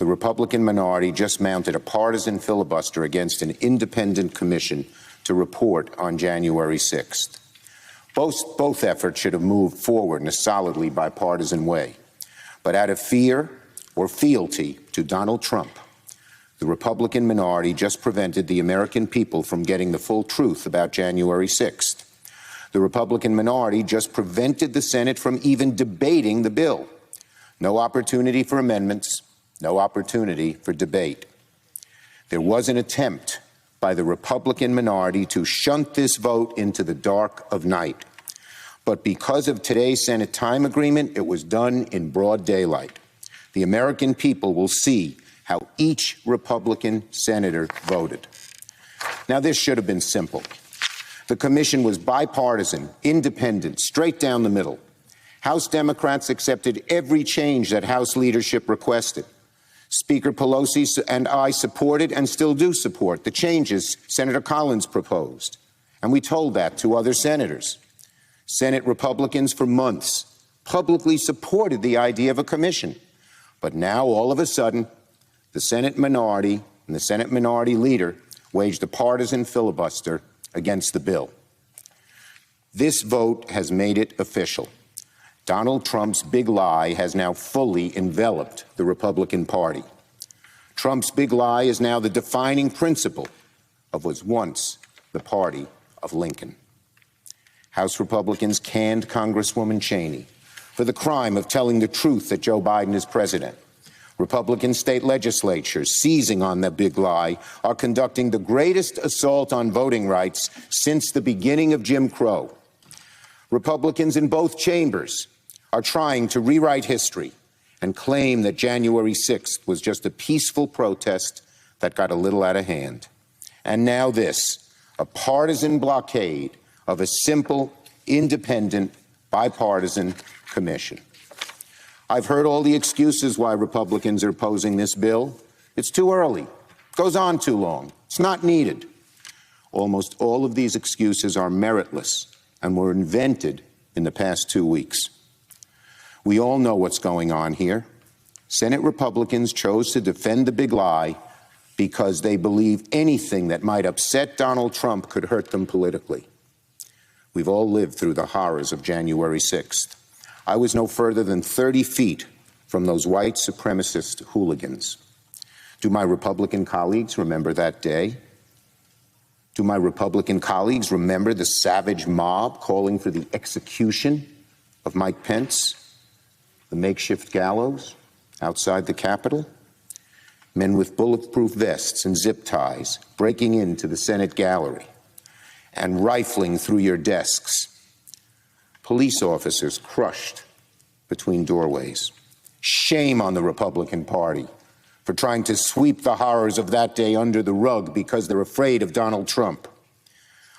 the Republican minority just mounted a partisan filibuster against an independent commission to report on January 6th. Both efforts should have moved forward in a solidly bipartisan way. But out of fear or fealty to Donald Trump, the Republican minority just prevented the American people from getting the full truth about January 6th. The Republican minority just prevented the Senate from even debating the bill. No opportunity for amendments, no opportunity for debate. There was an attempt by the Republican minority to shunt this vote into the dark of night. But because of today's Senate time agreement, it was done in broad daylight. The American people will see how each Republican senator voted. Now, this should have been simple. The commission was bipartisan, independent, straight down the middle. House Democrats accepted every change that House leadership requested. Speaker Pelosi and I supported and still do support the changes Senator Collins proposed. And we told that to other senators. Senate Republicans for months publicly supported the idea of a commission. But now, all of a sudden, the Senate minority and the Senate minority leader waged a partisan filibuster against the bill. This vote has made it official. Donald Trump's big lie has now fully enveloped the Republican Party. Trump's big lie is now the defining principle of what was once the party of Lincoln. House Republicans canned Congresswoman Cheney for the crime of telling the truth that Joe Biden is president. Republican state legislatures, seizing on the big lie, are conducting the greatest assault on voting rights since the beginning of Jim Crow. Republicans in both chambers are trying to rewrite history and claim that January 6th was just a peaceful protest that got a little out of hand. And now this, a partisan blockade of a simple, independent, bipartisan commission. I've heard all the excuses why Republicans are opposing this bill. It's too early. It goes on too long. It's not needed. Almost all of these excuses are meritless and were invented in the past 2 weeks. We all know what's going on here. Senate Republicans chose to defend the big lie because they believe anything that might upset Donald Trump could hurt them politically. We've all lived through the horrors of January 6th. I was no further than 30 feet from those white supremacist hooligans. Do my Republican colleagues remember that day? Do my Republican colleagues remember the savage mob calling for the execution of Mike Pence, the makeshift gallows outside the Capitol? Men with bulletproof vests and zip ties breaking into the Senate gallery and rifling through your desks. Police officers crushed between doorways. Shame on the Republican Party for trying to sweep the horrors of that day under the rug because they're afraid of Donald Trump.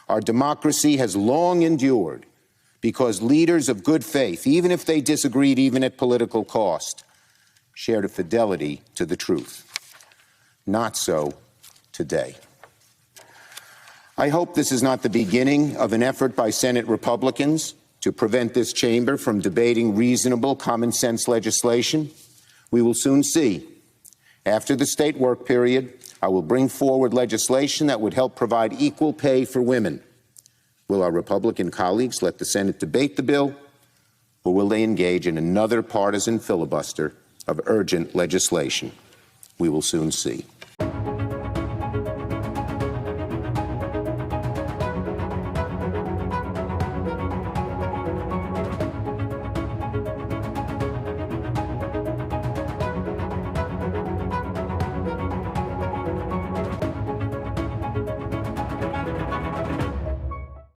Our democracy has long endured because leaders of good faith, even if they disagreed, even at political cost, shared a fidelity to the truth. Not so today. I hope this is not the beginning of an effort by Senate Republicans to prevent this chamber from debating reasonable, common-sense legislation. We will soon see. After the state work period, I will bring forward legislation that would help provide equal pay for women. Will our Republican colleagues let the Senate debate the bill, or will they engage in another partisan filibuster of urgent legislation? We will soon see.